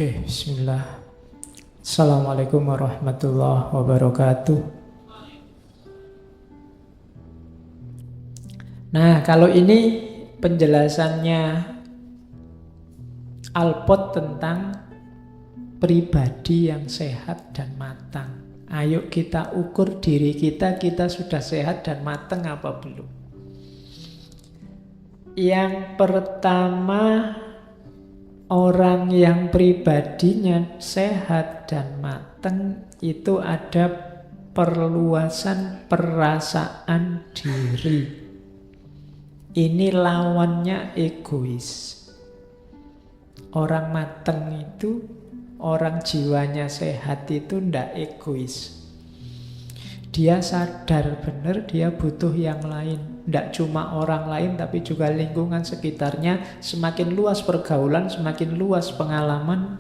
Oke, bismillah. Assalamualaikum warahmatullahi wabarakatuh. Nah, kalau ini penjelasannya Alpot tentang pribadi yang sehat dan matang. Ayo kita ukur diri kita sudah sehat dan matang apa belum? Yang pertama, orang yang pribadinya sehat dan matang itu ada perluasan perasaan diri. Ini lawannya egois. Orang matang itu, orang jiwanya sehat itu ndak egois. Dia sadar benar dia butuh yang lain. Ndak cuma orang lain tapi juga lingkungan sekitarnya. Semakin luas pergaulan, semakin luas pengalaman,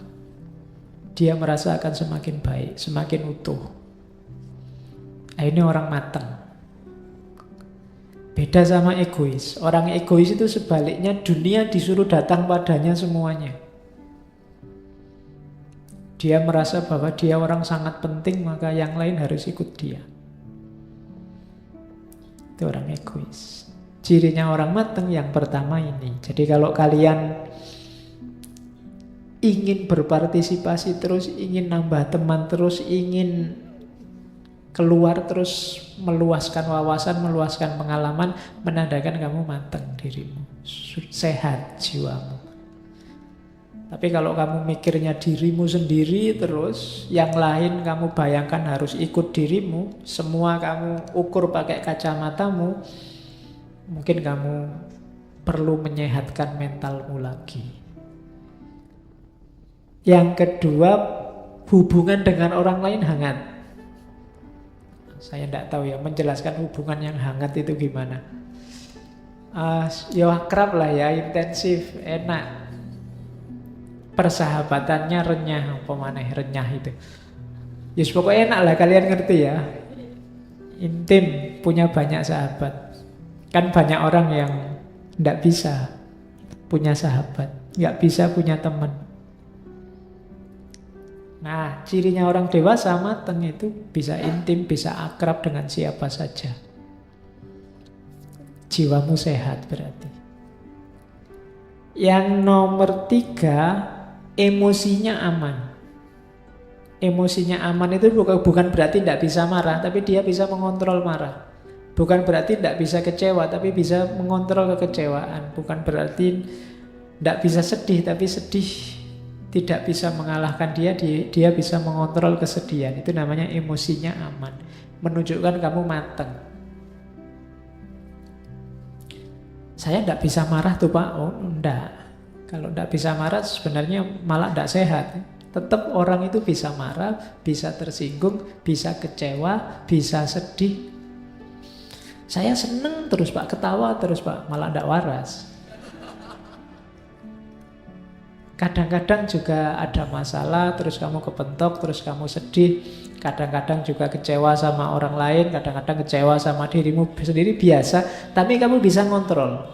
dia merasa akan semakin baik, semakin utuh. Nah, ini orang matang. Beda sama egois. Orang egois itu sebaliknya, dunia disuruh datang padanya semuanya. Dia merasa bahwa dia orang sangat penting, maka yang lain harus ikut dia. Itu orang egois. Cirinya orang matang yang pertama ini. Jadi kalau kalian ingin berpartisipasi terus, ingin nambah teman terus, ingin keluar terus, meluaskan wawasan, meluaskan pengalaman, menandakan kamu matang dirimu, sehat jiwamu. Tapi kalau kamu mikirnya dirimu sendiri terus, yang lain kamu bayangkan harus ikut dirimu, semua kamu ukur pakai kacamatamu, mungkin kamu perlu menyehatkan mentalmu lagi. Yang kedua, hubungan dengan orang lain hangat. Saya tidak tahu ya, menjelaskan hubungan yang hangat itu gimana. Ya akrab lah ya, intensif, enak. Persahabatannya renyah, apa maneh renyah itu. Yes, pokoknya enak lah, kalian ngerti ya. Intim, punya banyak sahabat. Kan banyak orang yang tidak bisa punya sahabat, nggak bisa punya teman. Nah, cirinya orang dewasa matang itu bisa intim, bisa akrab dengan siapa saja. Jiwamu sehat berarti. Yang nomor 3, emosinya aman. Emosinya aman itu bukan berarti tidak bisa marah, tapi dia bisa mengontrol marah. Bukan berarti tidak bisa kecewa, tapi bisa mengontrol kekecewaan. Bukan berarti tidak bisa sedih, tapi sedih tidak bisa mengalahkan dia bisa mengontrol kesedihan. Itu namanya emosinya aman. Menunjukkan kamu matang. Saya tidak bisa marah tuh Pak. Oh enggak. Kalau tidak bisa marah sebenarnya malah tidak sehat. Tetap orang itu bisa marah, bisa tersinggung, bisa kecewa, bisa sedih. Saya seneng terus Pak, ketawa terus Pak, malah tidak waras. Kadang-kadang juga ada masalah, terus kamu kepentok, terus kamu sedih. Kadang-kadang juga kecewa sama orang lain, kadang-kadang kecewa sama dirimu sendiri, biasa. Tapi kamu bisa ngontrol.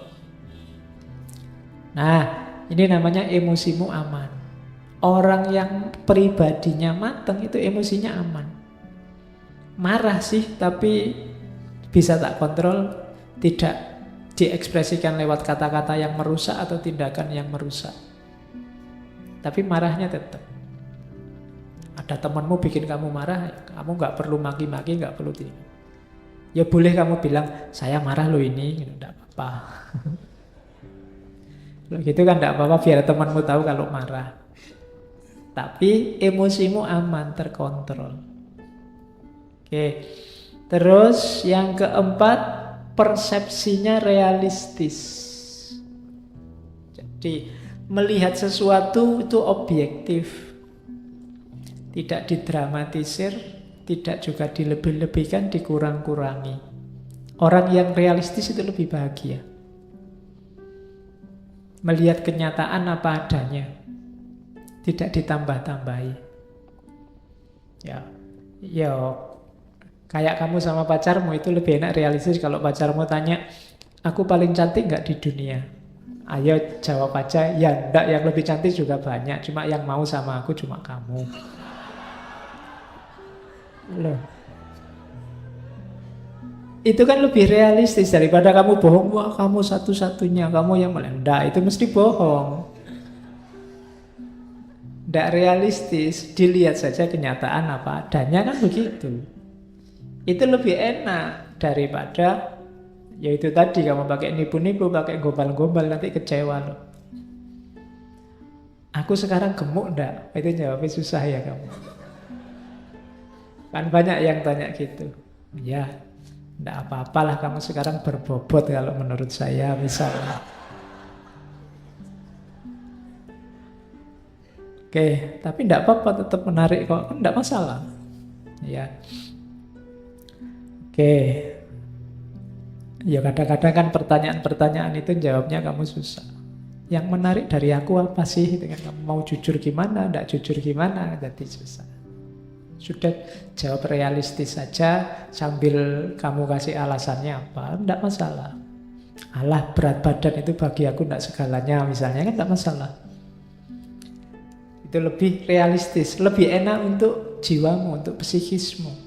Nah, ini namanya emosimu aman. Orang yang pribadinya matang itu emosinya aman. Marah sih, tapi bisa tak kontrol, tidak diekspresikan lewat kata-kata yang merusak atau tindakan yang merusak. Tapi marahnya tetap. Ada temanmu bikin kamu marah, kamu nggak perlu maki-maki, nggak perlu ini. Ya boleh kamu bilang, saya marah loh ini, tidak apa-apa. Loh, gitu kan tidak apa-apa, biar temanmu tahu kalau marah. Tapi emosimu aman, terkontrol. Oke. Terus yang keempat, persepsinya realistis. Jadi melihat sesuatu itu objektif. Tidak didramatisir, tidak juga dilebih-lebihkan, dikurang-kurangi. Orang yang realistis itu lebih bahagia. Melihat kenyataan apa adanya, tidak ditambah-tambahi. Ya, kayak kamu sama pacarmu itu lebih enak realistis kalau pacarmu tanya, aku paling cantik nggak di dunia? Ayo jawab aja, ya enggak, yang lebih cantik juga banyak, cuma yang mau sama aku cuma kamu. Loh, itu kan lebih realistis daripada kamu bohong, wah kamu satu-satunya, kamu yang enggak, itu mesti bohong. Enggak realistis, dilihat saja kenyataan apa adanya kan begitu. Itu lebih enak daripada yaitu tadi kamu pakai nipu-nipu, pakai gombal-gombal, nanti kecewa loh. Aku sekarang gemuk enggak? Itu jawabnya susah ya kamu. Kan banyak yang tanya gitu. Ya, enggak apa-apalah kamu sekarang berbobot kalau menurut saya misalnya. Oke, tapi enggak apa-apa, tetap menarik kok, enggak masalah. Ya. Oke. Ya kadang-kadang kan pertanyaan-pertanyaan itu jawabnya kamu susah. Yang menarik dari aku apa sih? Dengan kamu mau jujur gimana, enggak jujur gimana, jadi susah. Sudah jawab realistis saja sambil kamu kasih alasannya apa, enggak masalah. Alah berat badan itu bagi aku enggak segalanya misalnya kan enggak masalah. Itu lebih realistis, lebih enak untuk jiwamu, untuk psikismu.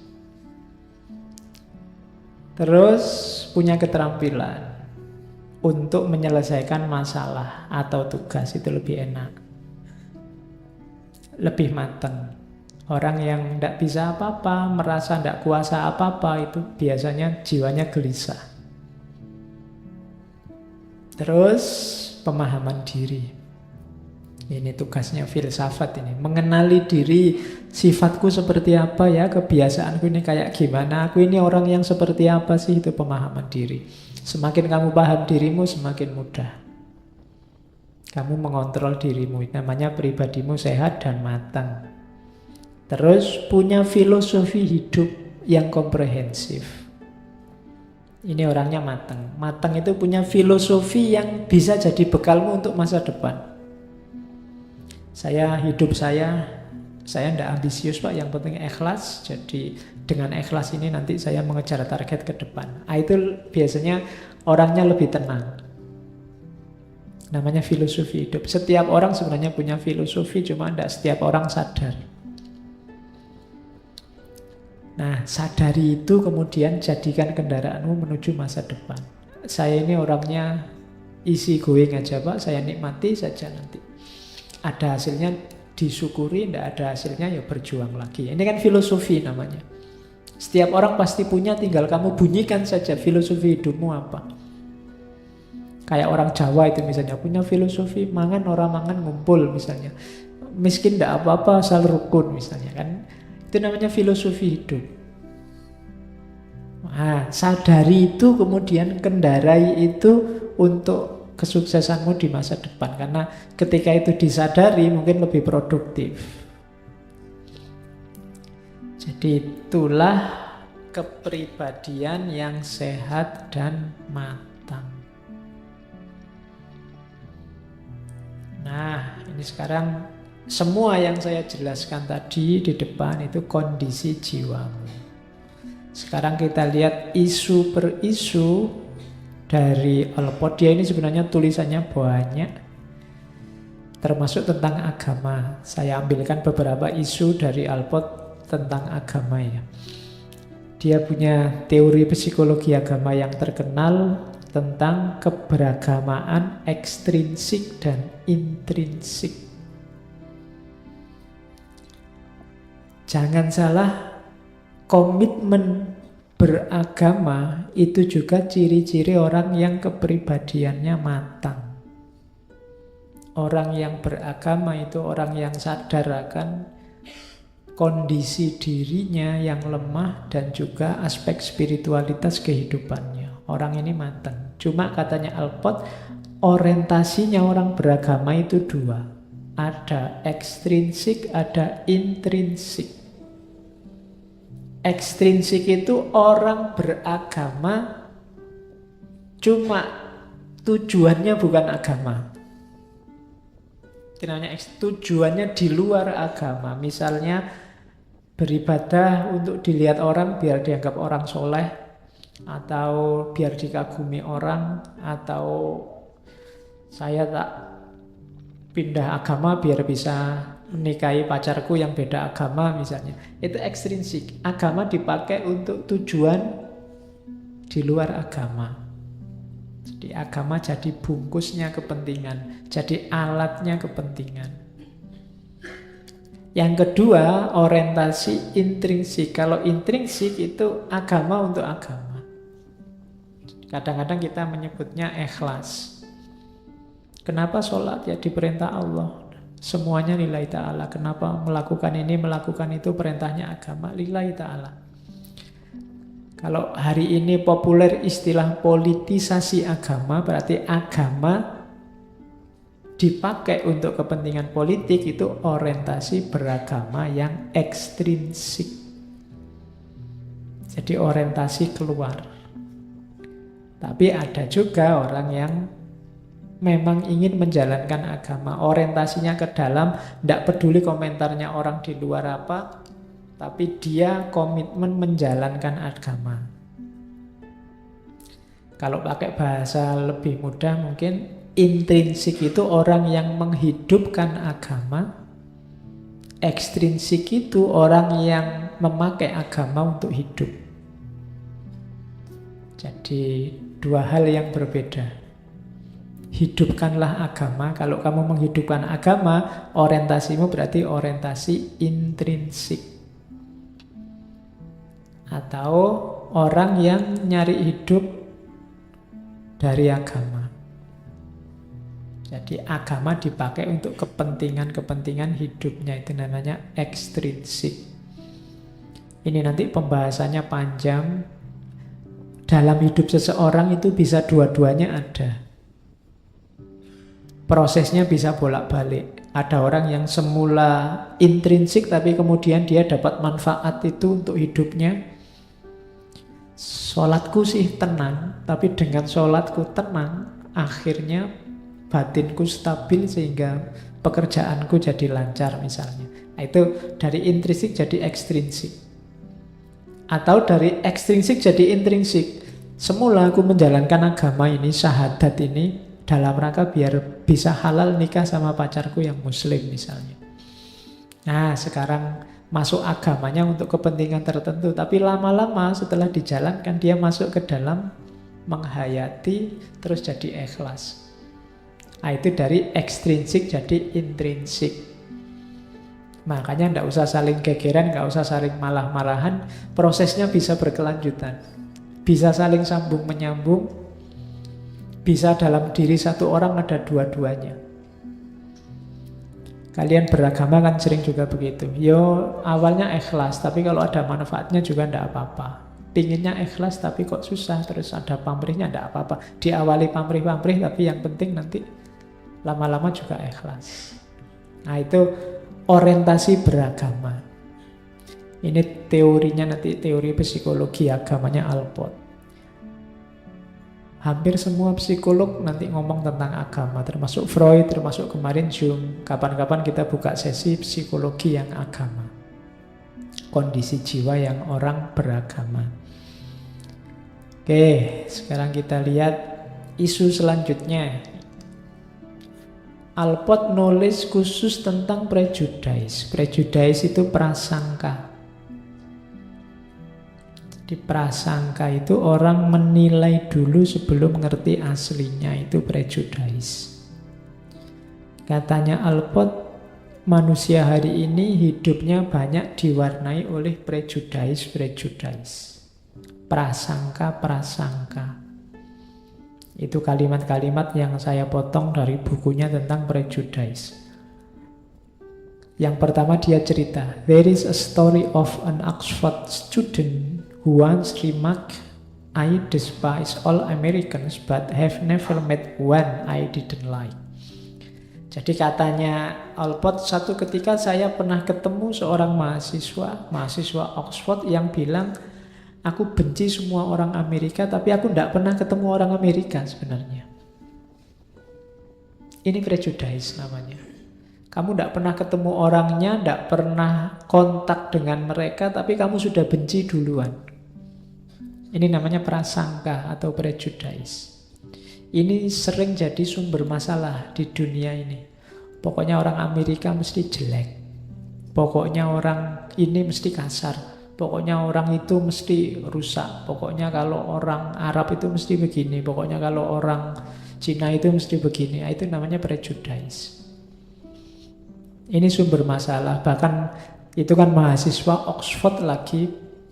Terus punya keterampilan untuk menyelesaikan masalah atau tugas itu lebih enak. Lebih matang. Orang yang tidak bisa apa-apa, merasa tidak kuasa apa-apa itu biasanya jiwanya gelisah. Terus pemahaman diri. Ini tugasnya filsafat ini. Mengenali diri, sifatku seperti apa ya, kebiasaanku ini kayak gimana, aku ini orang yang seperti apa sih, itu pemahaman diri. Semakin kamu paham dirimu, semakin mudah. Kamu mengontrol dirimu, namanya pribadimu sehat dan matang. Terus punya filosofi hidup yang komprehensif. Ini orangnya matang. Matang itu punya filosofi yang bisa jadi bekalmu untuk masa depan. Hidup saya tidak ambisius Pak, yang penting ikhlas. Jadi dengan ikhlas ini nanti saya mengejar target ke depan. Itu biasanya orangnya lebih tenang. Namanya filosofi hidup. Setiap orang sebenarnya punya filosofi, cuma tidak setiap orang sadar. Nah, sadari itu kemudian jadikan kendaraanmu menuju masa depan. Saya ini orangnya easy going aja Pak, saya nikmati saja nanti. Ada hasilnya disyukuri, tidak ada hasilnya ya berjuang lagi. Ini kan filosofi namanya. Setiap orang pasti punya, tinggal kamu bunyikan saja filosofi hidupmu apa. Kayak orang Jawa itu misalnya punya filosofi mangan orang mangan ngumpul misalnya. Miskin tidak apa-apa asal rukun misalnya kan. Itu namanya filosofi hidup. Nah, sadari itu kemudian kendarai itu untuk kesuksesanmu di masa depan. Karena ketika itu disadari mungkin lebih produktif. Jadi itulah kepribadian yang sehat dan matang. Nah, ini sekarang semua yang saya jelaskan tadi di depan itu kondisi jiwamu. Sekarang kita lihat isu per isu dari Alpot. Dia ini sebenarnya tulisannya banyak, termasuk tentang agama. Saya ambilkan beberapa isu dari Alpot tentang agama ya. Dia punya teori psikologi agama yang terkenal tentang keberagamaan ekstrinsik dan intrinsik. Jangan salah, komitmen beragama itu juga ciri-ciri orang yang kepribadiannya matang. Orang yang beragama itu orang yang sadar akan kondisi dirinya yang lemah dan juga aspek spiritualitas kehidupannya. Orang ini matang. Cuma katanya Alpot, orientasinya orang beragama itu dua. Ada ekstrinsik, ada intrinsik. Ekstrinsik itu orang beragama cuma tujuannya bukan agama. Itu namanya tujuannya di luar agama. Misalnya beribadah untuk dilihat orang biar dianggap orang soleh, atau biar dikagumi orang, atau Saya tak pindah agama biar bisa menikahi pacarku yang beda agama misalnya. Itu ekstrinsik. Agama dipakai untuk tujuan di luar agama. Jadi agama jadi bungkusnya kepentingan, jadi alatnya kepentingan. Yang kedua, orientasi intrinsik. Kalau intrinsik itu agama untuk agama. Kadang-kadang kita menyebutnya ikhlas. Kenapa sholat? Ya diperintah Allah. Semuanya lillahi ta'ala. Kenapa melakukan ini, melakukan itu, perintahnya agama lillahi ta'ala. Kalau hari ini populer istilah politisasi agama, berarti agama dipakai untuk kepentingan politik, itu orientasi beragama yang ekstrinsik. Jadi orientasi keluar. Tapi ada juga orang yang memang ingin menjalankan agama, orientasinya ke dalam, tidak peduli komentarnya orang di luar apa, tapi dia komitmen menjalankan agama. Kalau pakai bahasa lebih mudah mungkin intrinsik itu orang yang menghidupkan agama, ekstrinsik itu orang yang memakai agama untuk hidup. Jadi dua hal yang berbeda. Hidupkanlah agama. Kalau kamu menghidupkan agama, orientasimu berarti orientasi intrinsik. Atau orang yang nyari hidup dari agama. Jadi agama dipakai untuk kepentingan-kepentingan hidupnya, itu namanya ekstrinsik. Ini nanti pembahasannya panjang. Dalam hidup seseorang itu bisa dua-duanya ada. Prosesnya bisa bolak-balik. Ada orang yang semula intrinsik tapi kemudian dia dapat manfaat itu untuk hidupnya. Sholatku sih tenang, tapi dengan sholatku tenang, akhirnya batinku stabil sehingga pekerjaanku jadi lancar misalnya. Nah, itu dari intrinsik jadi ekstrinsik. Atau dari ekstrinsik jadi intrinsik. Semula aku menjalankan agama ini, syahadat ini, dalam rangka biar bisa halal nikah sama pacarku yang muslim misalnya. Nah, sekarang masuk agamanya untuk kepentingan tertentu, tapi lama-lama setelah dijalankan dia masuk ke dalam menghayati, terus jadi ikhlas. Nah, itu dari ekstrinsik jadi intrinsik. Makanya tidak usah saling gegeran, tidak usah saling malah-malahan, prosesnya bisa berkelanjutan, bisa saling sambung menyambung, bisa dalam diri satu orang ada dua-duanya. Kalian beragama kan sering juga begitu. Yo awalnya ikhlas, tapi kalau ada manfaatnya juga tidak apa-apa. Pinginnya ikhlas tapi kok susah, terus ada pamrihnya, tidak apa-apa. Diawali pamrih-pamrih, tapi yang penting nanti lama-lama juga ikhlas. Nah, itu orientasi beragama. Ini teorinya nanti, teori psikologi agamanya Alport. Hampir semua psikolog nanti ngomong tentang agama, termasuk Freud, termasuk kemarin Jung. Kapan-kapan kita buka sesi psikologi yang agama. Kondisi jiwa yang orang beragama. Oke, sekarang kita lihat isu selanjutnya. Alport nulis khusus tentang prejudice. Prejudice itu prasangka. Di prasangka itu orang menilai dulu sebelum mengerti aslinya, itu prejudice. Katanya Alport, manusia hari ini hidupnya banyak diwarnai oleh prejudice. Prasangka. Itu kalimat-kalimat yang saya potong dari bukunya tentang prejudice. Yang pertama dia cerita, there is a story of an Oxford student who once remarked, I despise all Americans but have never met one I didn't like. Jadi katanya Alport, satu ketika saya pernah ketemu seorang mahasiswa Oxford yang bilang, aku benci semua orang Amerika, tapi aku tidak pernah ketemu orang Amerika sebenarnya. Ini prejudice namanya. Kamu tidak pernah ketemu orangnya, tidak pernah kontak dengan mereka, tapi kamu sudah benci duluan. Ini namanya prasangka atau prejudice. Ini sering jadi sumber masalah di dunia ini. Pokoknya orang Amerika mesti jelek. Pokoknya orang ini mesti kasar. Pokoknya orang itu mesti rusak. Pokoknya kalau orang Arab itu mesti begini. Pokoknya kalau orang Cina itu mesti begini. Itu namanya prejudice. Ini sumber masalah. Bahkan itu kan mahasiswa Oxford lagi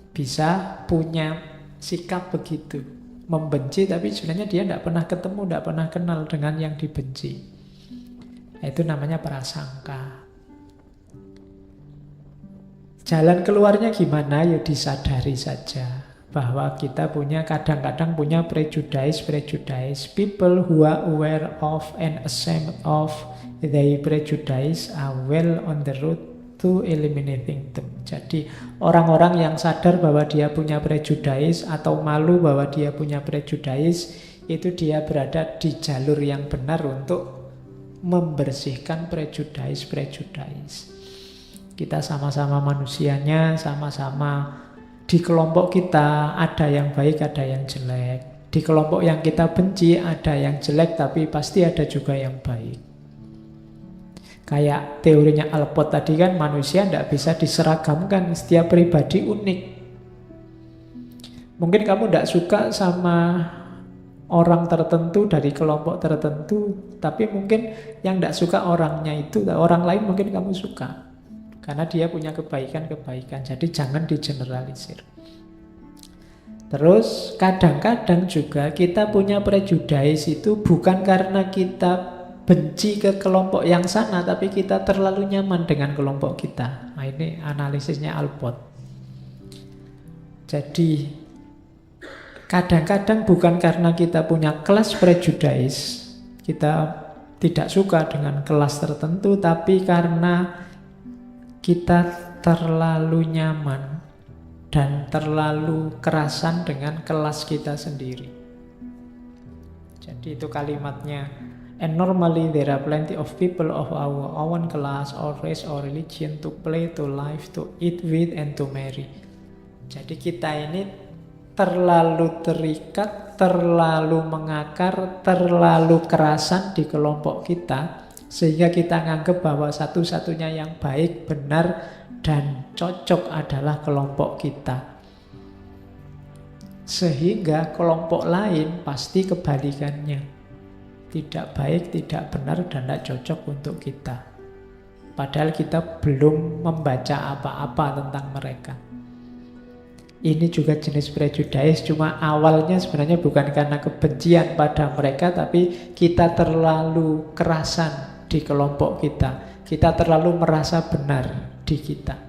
bisa punya sikap begitu. Membenci tapi sebenarnya dia tidak pernah ketemu, tidak pernah kenal dengan yang dibenci. Itu namanya prasangka. Jalan keluarnya gimana? Ya disadari saja bahwa kita kadang-kadang punya prejudice. People who are aware of and ashamed of their prejudice are well on the road to eliminating them. Jadi orang-orang yang sadar bahwa dia punya prejudice atau malu bahwa dia punya prejudice, itu dia berada di jalur yang benar untuk membersihkan prejudice. Kita sama-sama manusianya, sama-sama di kelompok kita ada yang baik, ada yang jelek. Di kelompok yang kita benci ada yang jelek, tapi pasti ada juga yang baik. Kayak teorinya Alport tadi kan, manusia tidak bisa diseragamkan, setiap pribadi unik. Mungkin kamu tidak suka sama orang tertentu dari kelompok tertentu, tapi mungkin yang tidak suka orangnya itu, orang lain mungkin kamu suka. Karena dia punya kebaikan-kebaikan, jadi jangan digeneralisir. Terus kadang-kadang juga kita punya prejudice itu bukan karena kita benci ke kelompok yang sana, tapi kita terlalu nyaman dengan kelompok kita. Nah, ini analisisnya Alport. Jadi kadang-kadang bukan karena kita punya kelas prejudice, kita tidak suka dengan kelas tertentu, tapi karena kita terlalu nyaman dan terlalu kerasan dengan kelas kita sendiri. Jadi itu kalimatnya. And normally there are plenty of people of our own class or race or religion to play, to live, to eat with, and to marry. Jadi kita ini terlalu terikat, terlalu mengakar, terlalu kerasan di kelompok kita, sehingga kita nganggap bahwa satu-satunya yang baik, benar, dan cocok adalah kelompok kita. Sehingga kelompok lain pasti kebalikannya. Tidak baik, tidak benar, dan tidak cocok untuk kita. Padahal kita belum membaca apa-apa tentang mereka. Ini juga jenis prejudice, cuma awalnya sebenarnya bukan karena kebencian pada mereka, tapi kita terlalu kerasan di kelompok kita. Kita terlalu merasa benar di kita.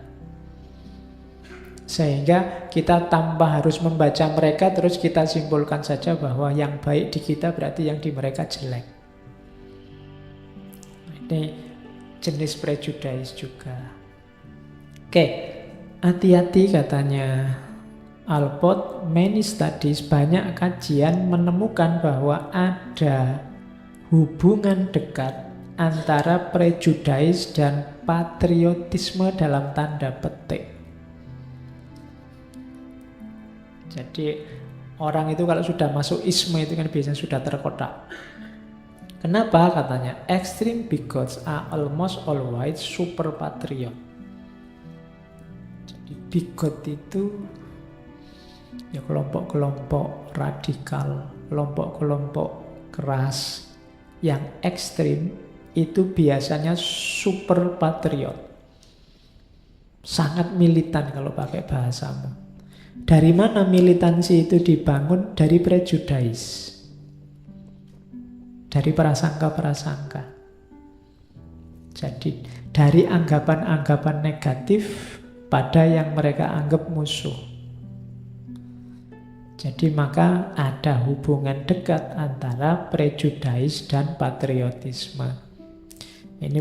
Sehingga kita tambah harus membaca mereka, terus kita simpulkan saja bahwa yang baik di kita berarti yang di mereka jelek. Ini jenis prejudice juga. Oke, hati-hati katanya Alport. Many studies, banyak kajian menemukan bahwa ada hubungan dekat antara prejudice dan patriotisme dalam tanda petik. Jadi orang itu kalau sudah masuk isme itu kan biasanya sudah terkotak. Kenapa? Katanya extreme bigots are almost always super patriot. Jadi bigot itu ya kelompok-kelompok radikal, kelompok-kelompok keras yang ekstrim itu biasanya super patriot. Sangat militan kalau pakai bahasamu. Dari mana militansi itu dibangun? Dari prejudice. Dari prasangka-prasangka. Jadi dari anggapan-anggapan negatif pada yang mereka anggap musuh. Jadi maka ada hubungan dekat antara prejudice dan patriotisme. Ini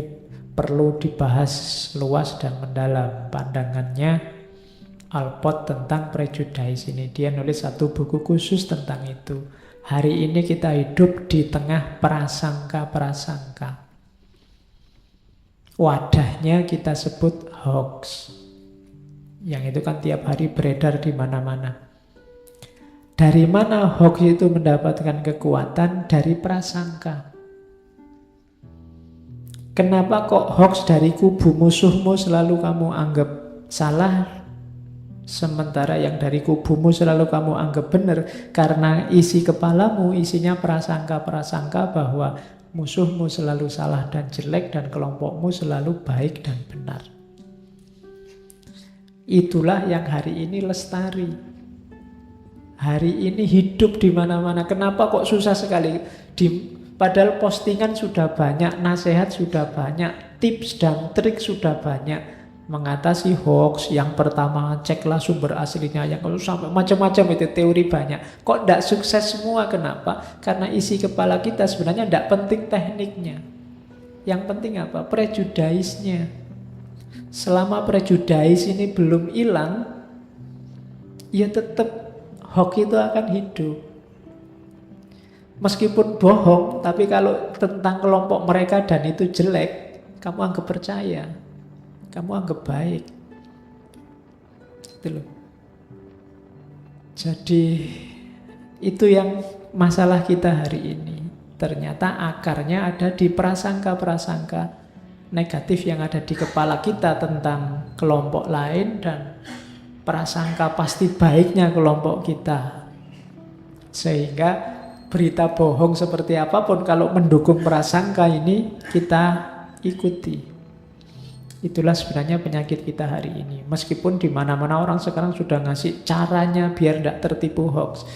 perlu dibahas luas dan mendalam. Pandangannya Alport tentang prejudice ini. Dia nulis satu buku khusus tentang itu. Hari ini kita hidup di tengah prasangka-prasangka. Wadahnya kita sebut hoax. Yang itu kan tiap hari beredar di mana-mana. Dari mana hoax itu mendapatkan kekuatan? Dari prasangka. Kenapa kok hoax dari kubu musuhmu selalu kamu anggap salah, sementara yang dari kubumu selalu kamu anggap benar? Karena isi kepalamu isinya prasangka-prasangka bahwa musuhmu selalu salah dan jelek dan kelompokmu selalu baik dan benar. Itulah yang hari ini lestari. Hari ini hidup di mana-mana. Kenapa kok susah sekali? Padahal postingan sudah banyak, nasihat sudah banyak, tips dan trik sudah banyak mengatasi hoax. Yang pertama, ceklah sumber aslinya. Yang kedua, sampai macam-macam itu teori banyak. Kok tidak sukses semua? Kenapa? Karena isi kepala kita sebenarnya tidak penting tekniknya. Yang penting apa? Prejudice-nya. Selama prejudice ini belum hilang, ya tetap hoax itu akan hidup. Meskipun bohong, tapi kalau tentang kelompok mereka dan itu jelek, kamu anggap percaya, kamu anggap baik. Itu loh. Jadi itu yang masalah kita hari ini. Ternyata akarnya ada di prasangka-prasangka negatif yang ada di kepala kita tentang kelompok lain dan prasangka pasti baiknya kelompok kita. Sehingga berita bohong seperti apapun kalau mendukung prasangka ini kita ikuti. Itulah sebenarnya penyakit kita hari ini. Meskipun di mana-mana orang sekarang sudah ngasih caranya biar tidak tertipu hoax.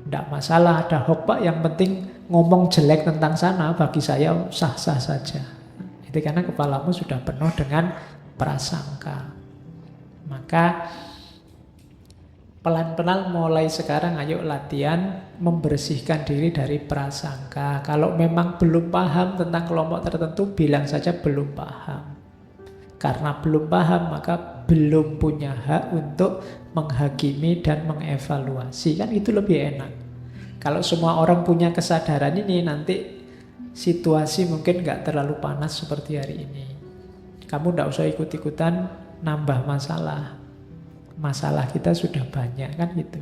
Tidak masalah ada hoax Pak, yang penting ngomong jelek tentang sana bagi saya sah-sah saja. Itu karena kepalamu sudah penuh dengan prasangka. Maka pelan-pelan mulai sekarang ayo latihan membersihkan diri dari prasangka. Kalau memang belum paham tentang kelompok tertentu, bilang saja belum paham. Karena belum paham maka belum punya hak untuk menghakimi dan mengevaluasi. Kan itu lebih enak. Kalau semua orang punya kesadaran ini, nanti situasi mungkin nggak terlalu panas seperti hari ini. Kamu nggak usah ikut-ikutan nambah masalah. Masalah kita sudah banyak kan gitu.